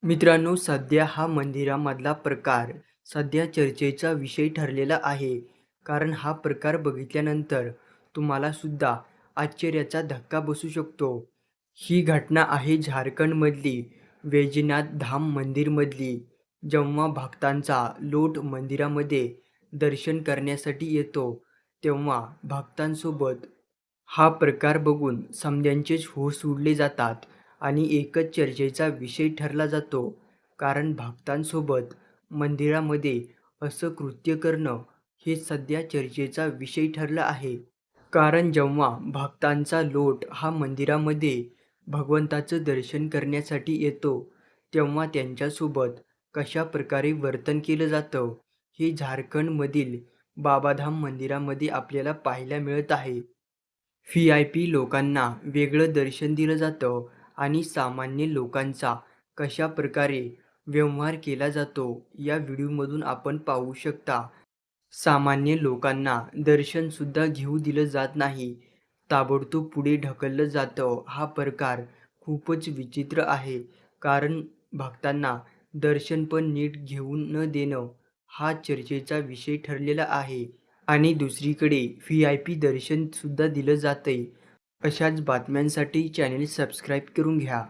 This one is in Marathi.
मित्रांनो, सध्या हा मंदिरामधला प्रकार सध्या चर्चेचा विषय ठरलेला आहे. कारण हा प्रकार बघितल्यानंतर तुम्हाला सुद्धा आश्चर्याचा धक्का बसू शकतो. ही घटना आहे झारखंडमधली वैजनाथ धाम मंदिरमधली. जेव्हा भक्तांचा लोट मंदिरामध्ये दर्शन करण्यासाठी येतो, तेव्हा भक्तांसोबत हा प्रकार बघून समध्यांचेच होश उडले जातात आणि एकच चर्चेचा विषय ठरला जातो. कारण भक्तांसोबत मंदिरामध्ये असं कृत्य करणं हे सध्या चर्चेचा विषय ठरला आहे. कारण जेव्हा भक्तांचा लोट हा मंदिरामध्ये भगवंताचं दर्शन करण्यासाठी येतो, तेव्हा त्यांच्यासोबत कशाप्रकारे वर्तन केलं जातं, हे झारखंडमधील बाबाधाम मंदिरामध्ये आपल्याला पाहायला मिळत आहे. व्ही-आय-पी लोकांना वेगळं दर्शन दिलं जातं आणि सामान्य लोकांचा कशाप्रकारे व्यवहार केला जातो, या व्हिडिओमधून आपण पाहू शकता. सामान्य लोकांना दर्शनसुद्धा घेऊ दिलं जात नाही. ताबडतोब पुढे ढकललं जातं. हा प्रकार खूपच विचित्र आहे. कारण भक्तांना दर्शन पण नीट घेऊ न देणं हा चर्चेचा विषय ठरलेला आहे. आणि दुसरीकडे व्ही-आय-पी दर्शनसुद्धा दिलं जातंय. अशाच बातम्यांसाठी चॅनेल सबस्क्राईब करून घ्या.